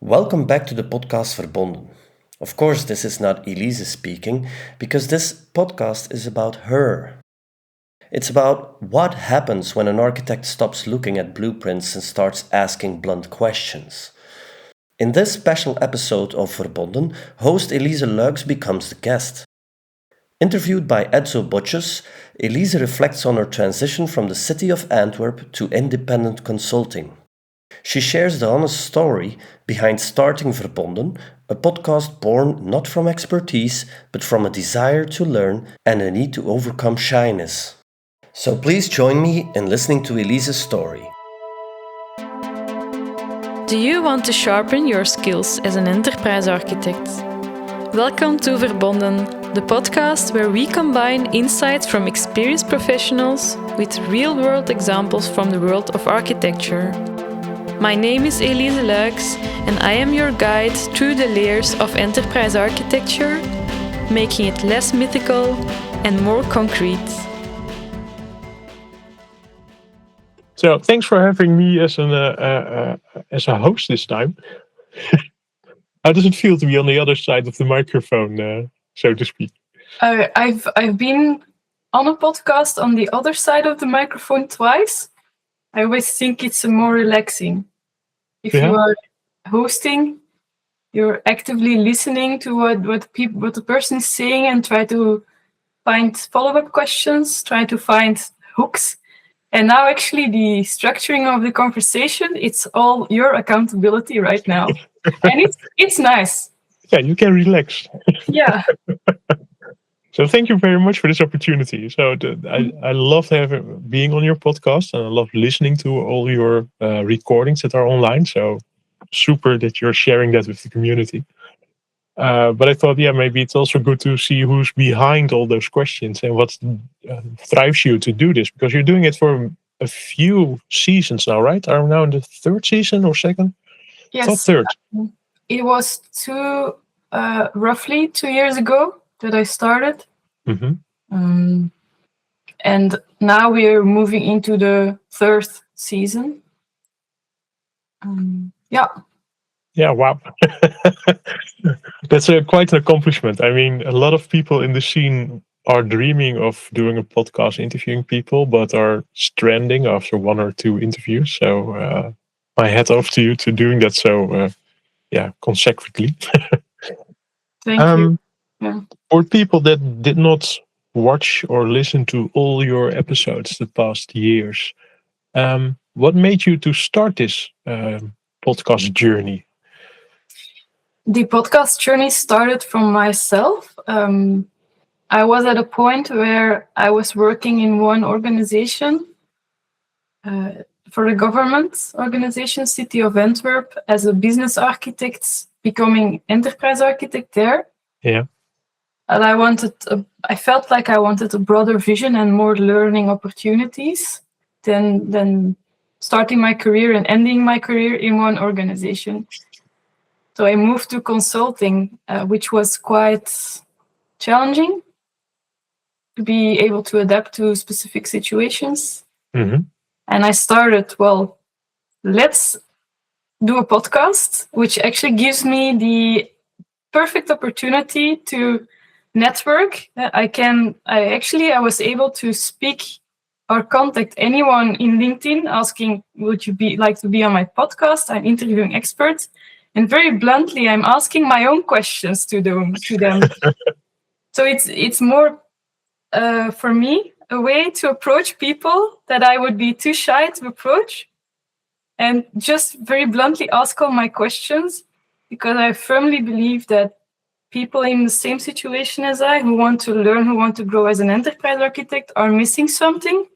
Welcome back to the podcast Verbonden. Of course, this is not Elise speaking, because this podcast is about her. It's about what happens when an architect stops looking at blueprints and starts asking blunt questions. In this special episode of Verbonden, host Elise Luyckx becomes the guest. Interviewed by Edzo Botjes, Elise reflects on her transition from the City of Antwerp to independent consulting. She shares the honest story behind starting Verbonden, a podcast born not from expertise, but from a desire to learn and a need to overcome shyness. So please join me in listening to Elise's story. Do you want to sharpen your skills as an enterprise architect? Welcome to Verbonden, the podcast where we combine insights from experienced professionals with real-world examples from the world of architecture. My name is Elise Luyckx and I am your guide through the layers of enterprise architecture, making it less mythical and more concrete. So thanks for having me as a host this time. How does it feel to be on the other side of the microphone, so to speak? I've been on a podcast on the other side of the microphone twice. I always think it's more relaxing. If you are hosting, you're actively listening to what the person is saying and try to find follow-up questions, try to find hooks. And now actually the structuring of the conversation, it's all your accountability right now. And it's nice. Yeah, you can relax. Yeah. So thank you very much for this opportunity. So I love being on your podcast, and I love listening to all your recordings that are online. So super that you're sharing that with the community. But I thought, maybe it's also good to see who's behind all those questions and what drives you to do this, because you're doing it for a few seasons now, right? Are we now in the third season or second? Yes. Third. It was roughly 2 years ago that I started. Mm-hmm. And now we're moving into the third season. Yeah, wow. That's quite an accomplishment. I mean, a lot of people in the scene are dreaming of doing a podcast interviewing people, but are stranding after one or two interviews. So my hat off to you to doing that so consecutively. Thank you. Yeah. For people that did not watch or listen to all your episodes the past years, what made you to start this podcast journey? The podcast journey started from myself. I was at a point where I was working in one organization for a government organization, City of Antwerp, as a business architect, becoming enterprise architect there. Yeah. And I felt like I wanted a broader vision and more learning opportunities than starting my career and ending my career in one organization. So I moved to consulting, which was quite challenging to be able to adapt to specific situations. Mm-hmm. And I started, let's do a podcast, which actually gives me the perfect opportunity to network. I was able to speak or contact anyone in LinkedIn asking, would you like to be on my podcast? I'm interviewing experts. And very bluntly, I'm asking my own questions to them. So it's more, for me, a way to approach people that I would be too shy to approach, and just very bluntly ask all my questions, because I firmly believe that people in the same situation as I, who want to learn, who want to grow as an enterprise architect, are missing something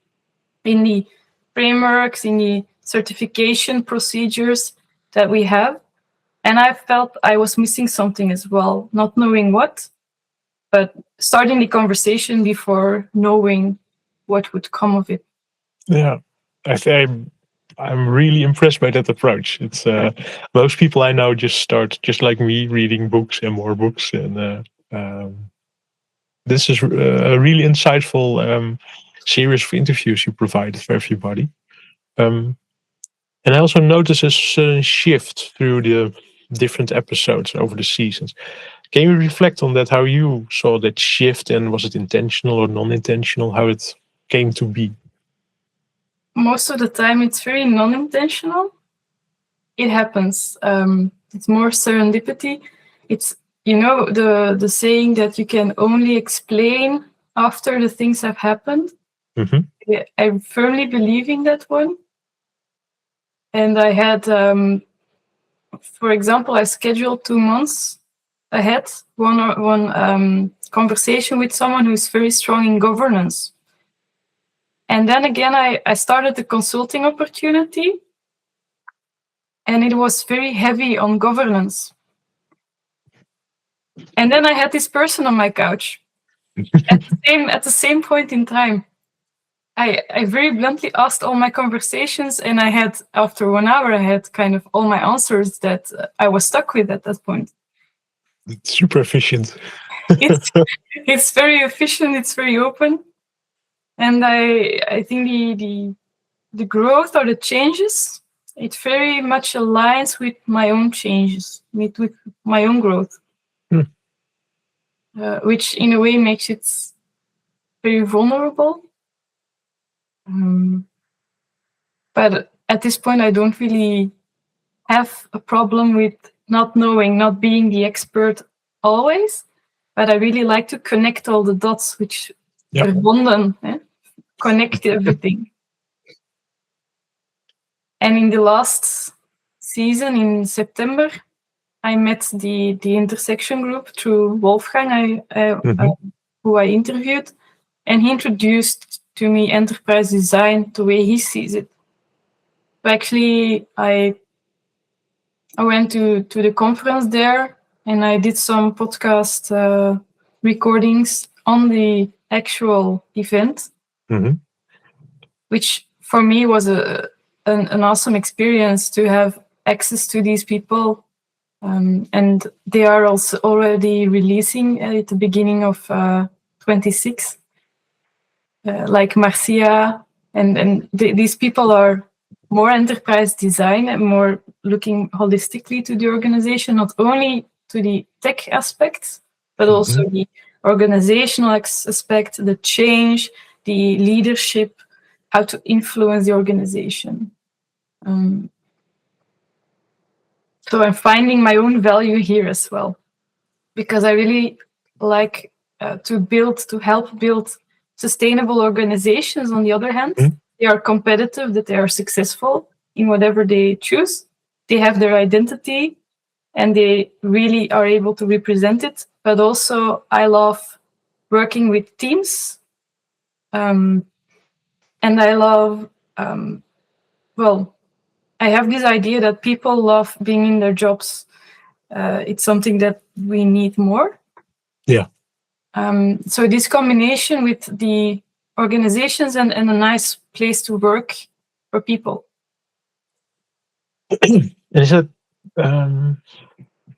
in the frameworks, in the certification procedures that we have. And I felt I was missing something as well, not knowing what, but starting the conversation before knowing what would come of it. Yeah, I'm really impressed by that approach. It's most people I know just start just like me, reading books and more books, and this is a really insightful series of interviews you provided for everybody. And I also noticed a sudden shift through the different episodes over the seasons. Can you reflect on that? How you saw that shift, and was it intentional or non-intentional? How it came to be? Most of the time, it's very non-intentional. It happens. It's more serendipity. It's the saying that you can only explain after the things have happened. Mm-hmm. I firmly believe in that one. And I had, for example, I scheduled 2 months ahead one conversation with someone who's very strong in governance. And then again, I started the consulting opportunity, and it was very heavy on governance. And then I had this person on my couch at the same point in time. I very bluntly asked all my conversations, and I had, after 1 hour, I had kind of all my answers that I was stuck with at that point. It's super efficient. It's very efficient. It's very open, and I think the growth or the changes, it very much aligns with my own changes, with my own growth, which in a way makes it very vulnerable. But at this point, I don't really have a problem with not knowing, not being the expert always. But I really like to connect all the dots, which Verbonden, connect everything. And in the last season, in September, I met the intersection group through Wolfgang, who I interviewed, and he introduced to me enterprise design the way he sees it. So actually, I went to the conference there, and I did some podcast recordings on the actual event, which for me was an awesome experience to have access to these people. And they are also already releasing at the beginning of 26, like Marcia. And these people are more enterprise design and more looking holistically to the organization, not only to the tech aspects, but also the organizational aspect, the change, the leadership, how to influence the organization. So I'm finding my own value here as well, because I really like to help build sustainable organizations. On the other hand, they are competitive, that they are successful in whatever they choose. They have their identity, and they really are able to represent it. But also, I love working with teams, and I love, I have this idea that people love being in their jobs. It's something that we need more. Yeah. So this combination with the organizations and a nice place to work for people. Is it,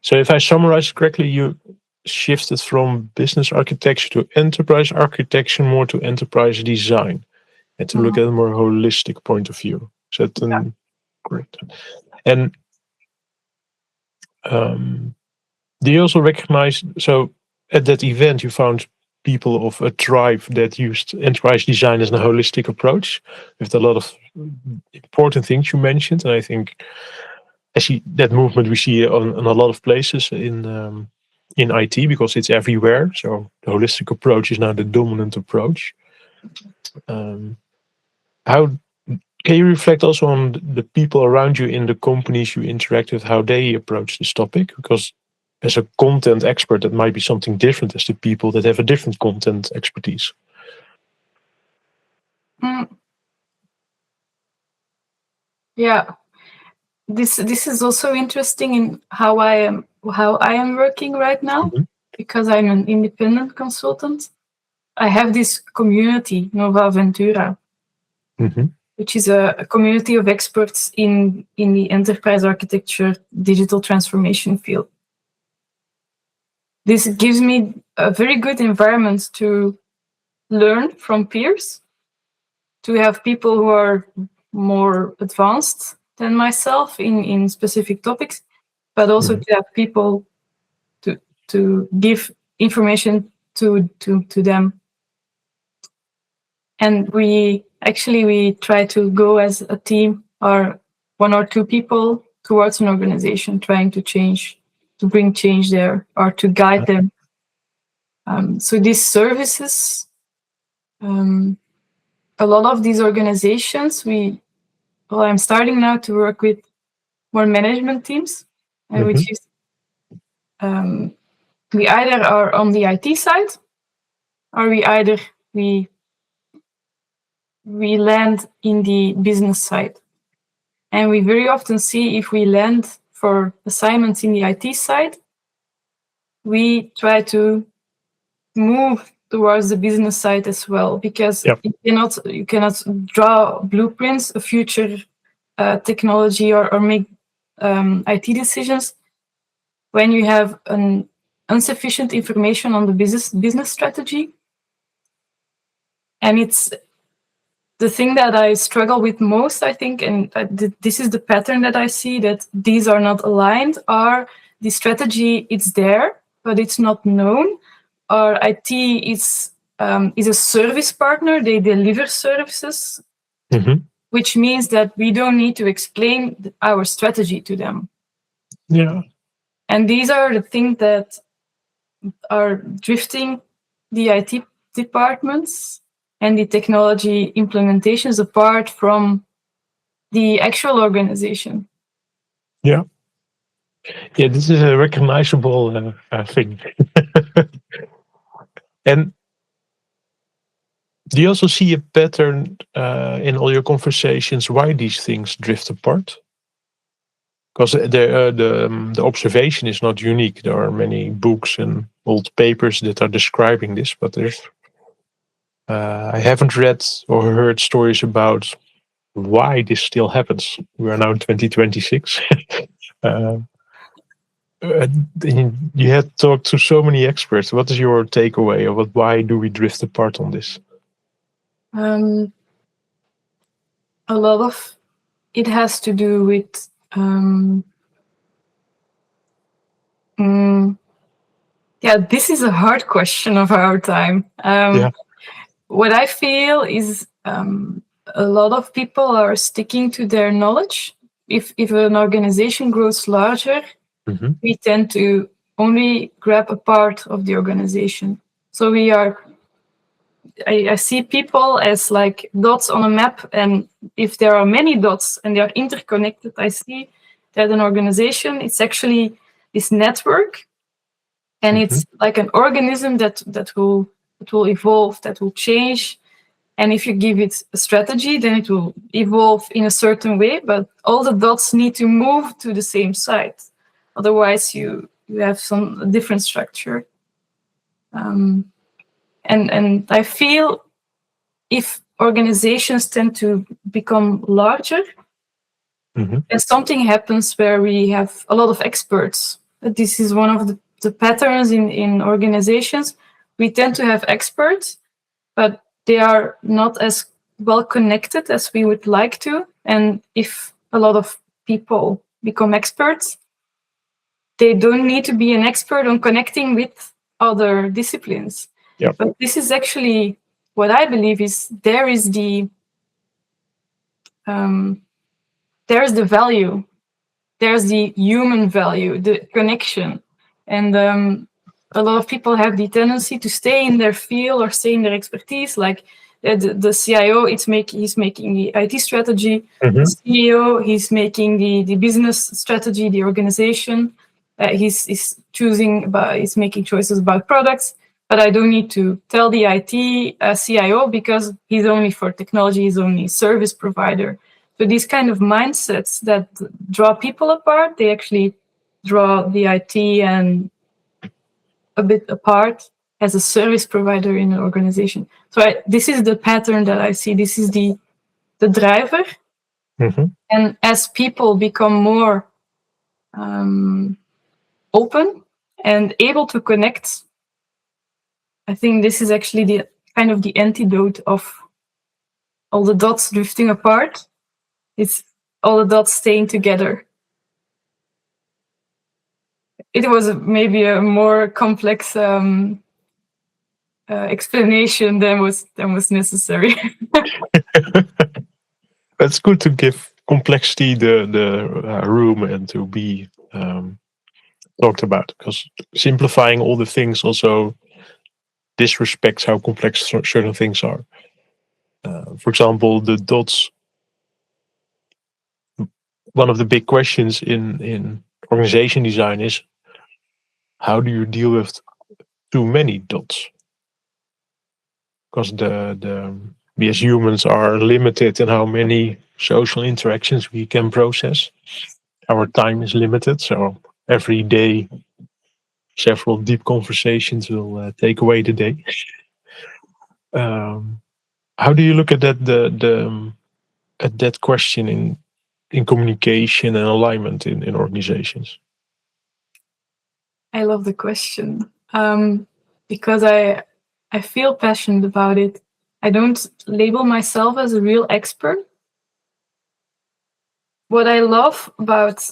so if I summarize correctly, you shifted from business architecture to enterprise architecture, more to enterprise design, and to look at a more holistic point of view. Is that correct? And do you also recognize, so at that event you found people of a tribe that used enterprise design as a holistic approach with a lot of important things you mentioned, and I think I see that movement we see on a lot of places in IT, because it's everywhere. So the holistic approach is now the dominant approach. How can you reflect also on the people around you in the companies you interact with, how they approach this topic? Because as a content expert, that might be something different as the people that have a different content expertise. Yeah, this is also interesting in how I am working right now, because I'm an independent consultant. I have this community, Nova Ventura, which is a community of experts in the enterprise architecture digital transformation field. This gives me a very good environment to learn from peers, to have people who are more advanced than myself in specific topics, but also to have people to give information to them. And we try to go as a team or one or two people towards an organization trying to bring change there or to guide them. So these services, a lot of these organizations, I'm starting now to work with more management teams, which is we either are on the IT side or we land in the business side. And we very often see if we land for assignments in the IT side, we try to move towards the business side as well, because you cannot draw blueprints of future technology or make IT decisions when you have an insufficient information on the business strategy. And it's the thing that I struggle with most, I think, and this is the pattern that I see, that these are not aligned, or the strategy it's there, but it's not known, or IT is a service partner, they deliver services, which means that we don't need to explain our strategy to them. Yeah. And these are the things that are drifting the IT departments and the technology implementations apart from the actual organization. Yeah. Yeah, this is a recognizable thing. And do you also see a pattern in all your conversations why these things drift apart? Because the observation is not unique. There are many books and old papers that are describing this, but I haven't read or heard stories about why this still happens. We are now in 2026. You had talked to so many experts. What is your takeaway of why do we drift apart on this? A lot of it has to do with this is a hard question of our time. What I feel is a lot of people are sticking to their knowledge. If an organization grows larger, we tend to only grab a part of the organization. So I see people as like dots on a map, and if there are many dots and they are interconnected, I see that an organization, it's actually this network, and it's like an organism that will evolve, that will change. And if you give it a strategy, then it will evolve in a certain way, but all the dots need to move to the same side. Otherwise, you have some different structure. And I feel if organizations tend to become larger, then something happens where we have a lot of experts. This is one of the patterns in organizations. We tend to have experts, but they are not as well connected as we would like to. And if a lot of people become experts, they don't need to be an expert on connecting with other disciplines. Yep. But this is actually what I believe is there's the value, there's the human value, the connection. And a lot of people have the tendency to stay in their field or stay in their expertise. Like the CIO, he's making the IT strategy. The CEO, he's making the business strategy, the organization. He's making choices about products. But I don't need to tell the IT CIO because he's only for technology, he's only service provider. So these kind of mindsets that draw people apart, they actually draw the IT and a bit apart as a service provider in an organization. So this is the pattern that I see. This is the driver. And as people become more open and able to connect, I think this is actually the kind of the antidote of all the dots drifting apart. It's all the dots staying together. it was maybe a more complex explanation than was necessary. It's good to give complexity the room and to be talked about, because simplifying all the things also disrespects how complex certain things are. For example, the dots. One of the big questions in organization design is, how do you deal with too many dots? Because we as humans are limited in how many social interactions we can process. Our time is limited, so every day several deep conversations will take away the day. How do you look at that question in communication and alignment in organizations? I love the question because I feel passionate about it. I don't label myself as a real expert. What I love about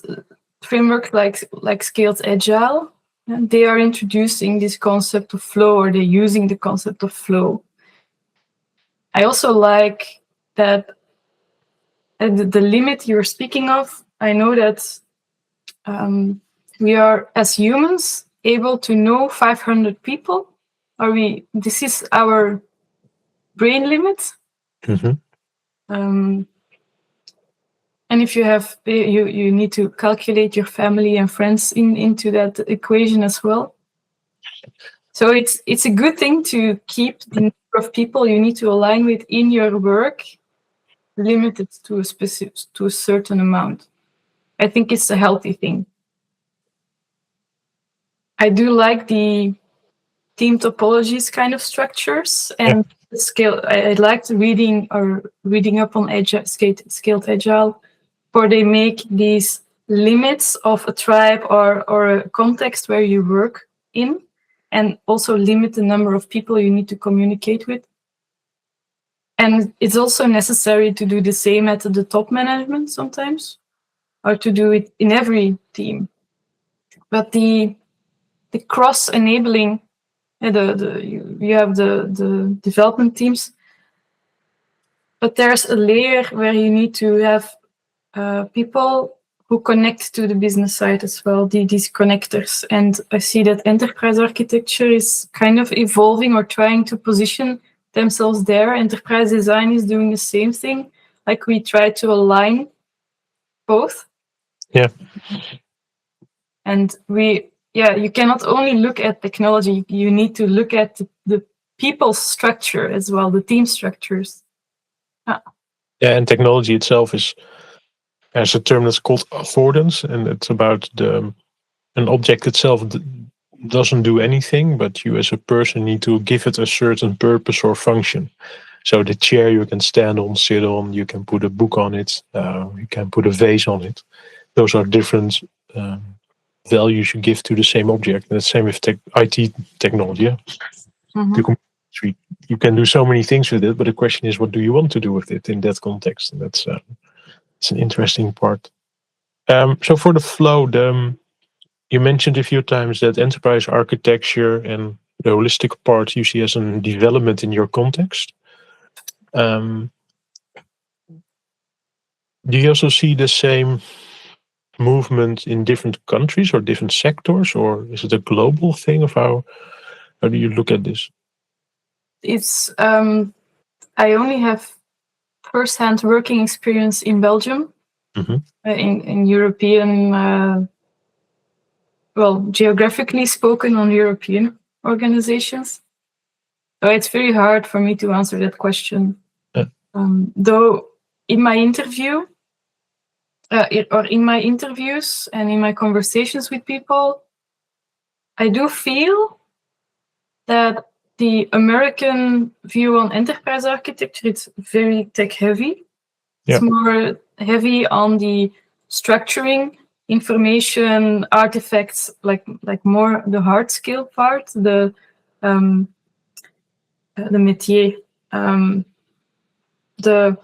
frameworks like Scaled Agile, they are introducing this concept of flow, or they're using the concept of flow. I also like that the limit you're speaking of, I know that we are, as humans, able to know 500 people. This is our brain limit. Mm-hmm. And if you have, you need to calculate your family and friends into that equation as well. So it's a good thing to keep the number of people you need to align with in your work limited to a certain amount. I think it's a healthy thing. I do like the team topologies kind of structures, and the scale. I liked reading up on Scaled Agile, where they make these limits of a tribe or a context where you work in, and also limit the number of people you need to communicate with. And it's also necessary to do the same at the top management sometimes, or to do it in every team. But the cross enabling, you have the development teams, but there's a layer where you need to have people who connect to the business side as well, these connectors. And I see that enterprise architecture is kind of evolving or trying to position themselves there. Enterprise design is doing the same thing. Like, we try to align both. Yeah. And you cannot only look at technology, you need to look at the people's structure as well, the team structures. Yeah, and technology itself has a term that's called affordance, and it's about an object itself doesn't do anything, but you as a person need to give it a certain purpose or function. So the chair you can stand on, sit on, you can put a book on it, you can put a vase on it. Those are different values you give to the same object. And the same with IT technology. Yeah? Mm-hmm. You can do so many things with it, but the question is, what do you want to do with it in that context? And that's it's an interesting part. So for the flow, you mentioned a few times that enterprise architecture and the holistic part you see as a development in your context. Do you also see the same movement in different countries or different sectors, or is it a global thing? Of how do you look at this? It's I only have first-hand working experience in Belgium, in European, geographically spoken, on European organizations. So it's very hard for me to answer that question. Though in my interview, in my interviews and in my conversations with people, I do feel that the American view on enterprise architecture, it's very tech heavy. It's more heavy on the structuring, information, artifacts, like more the hard skill part, the métier, the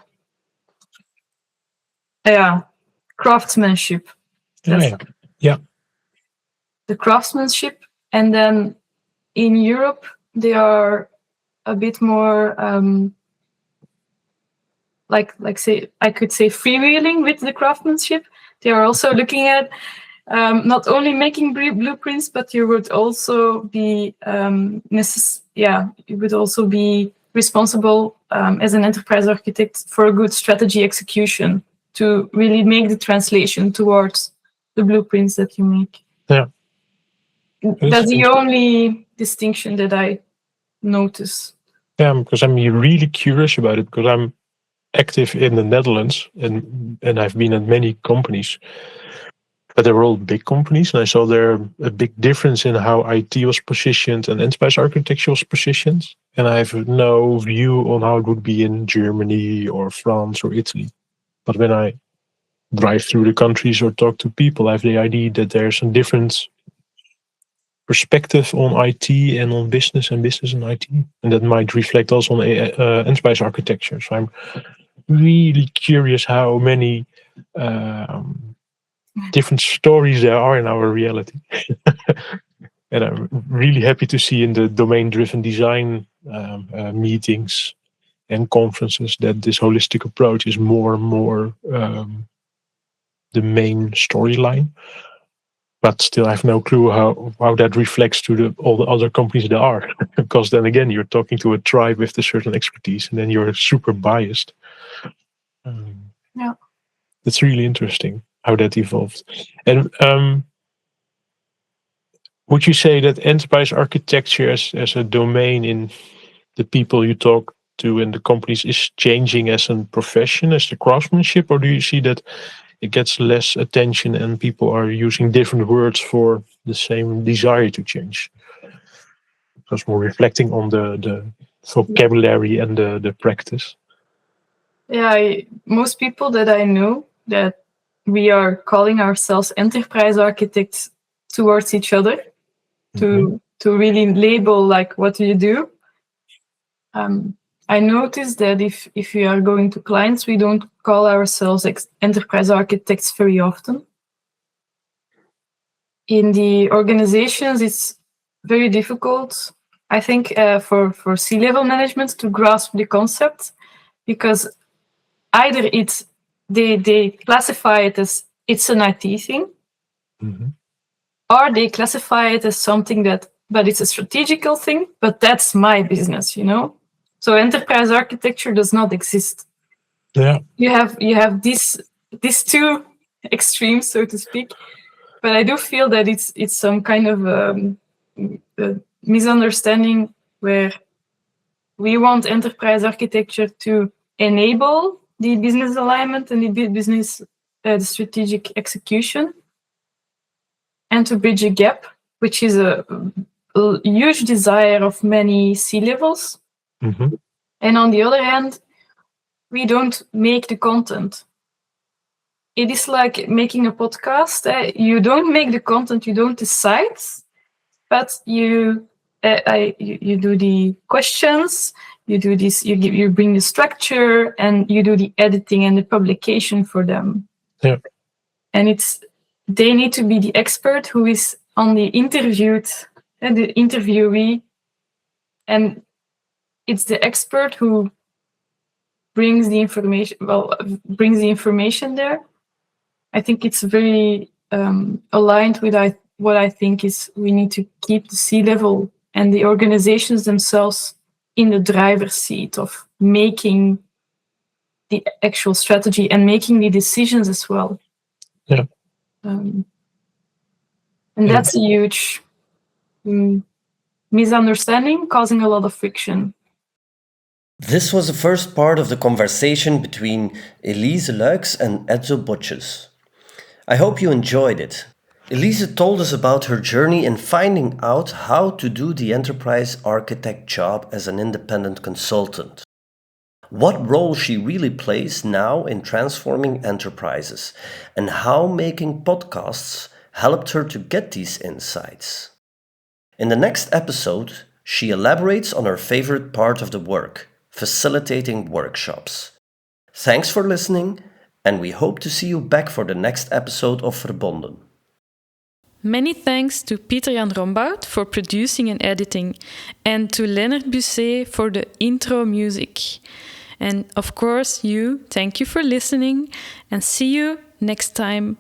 craftsmanship. Yeah. The the craftsmanship. And then in Europe, they are a bit more say I could say freewheeling with the craftsmanship. They are also looking at not only making blueprints, but you would also be you would also be responsible as an enterprise architect for a good strategy execution to really make the translation towards the blueprints that you make. Yeah. That's the only distinction that I notice. Yeah, because I'm really curious about it, because I'm active in the Netherlands and I've been at many companies, but they were all big companies, and I saw there a big difference in how IT was positioned and enterprise architecture was positioned. And I have no view on how it would be in Germany or France or Italy. But when I drive through the countries or talk to people, I have the idea that there's a different perspective on IT and on business and business and IT. And that might reflect also on enterprise architecture. So I'm really curious how many different stories there are in our reality. And I'm really happy to see in the domain-driven design meetings and conferences that this holistic approach is more and more the main storyline. But still, I have no clue how that reflects to all the other companies there are. Because then again, you're talking to a tribe with a certain expertise, and then you're super biased. Yeah, it's really interesting how that evolved. And would you say that enterprise architecture as a domain in the people you talk to in the companies is changing as a profession, as the craftsmanship, or do you see that it gets less attention and people are using different words for the same desire to change? Because more reflecting on the vocabulary and the practice. Yeah, most people that I know that we are calling ourselves enterprise architects towards each other to really label like what do you do. I noticed that if we are going to clients, we don't call ourselves enterprise architects very often. In the organizations, it's very difficult, I think, for C-level management to grasp the concept, because either they classify it as it's an IT thing, or they classify it as something but it's a strategical thing, but that's my business, So enterprise architecture does not exist. Yeah. You have these two extremes, so to speak. But I do feel that it's some kind of a misunderstanding where we want enterprise architecture to enable the business alignment and the strategic execution, and to bridge a gap, which is a huge desire of many C-levels. And on the other hand, we don't make the content. It is like making a podcast. You don't make the content, you don't decide, but you do the questions, you do this, you bring the structure, and you do the editing and the publication for them. Yeah. And they need to be the expert who is on the interviewed and the interviewee, and it's the expert who brings the information there. I think it's very aligned with what I think is we need to keep the C-level and the organizations themselves in the driver's seat of making the actual strategy and making the decisions as well. Yeah. And that's a huge misunderstanding, causing a lot of friction. This was the first part of the conversation between Elise Luyckx and Edzo Botjes. I hope you enjoyed it. Elise told us about her journey in finding out how to do the enterprise architect job as an independent consultant. What role she really plays now in transforming enterprises, and how making podcasts helped her to get these insights. In the next episode, she elaborates on her favorite part of the work, facilitating workshops. Thanks for listening, and we hope to see you back for the next episode of Verbonden. Many thanks to Pieter-Jan Rombout for producing and editing, and to Leonard Busset for the intro music. And of course, thank you for listening, and see you next time.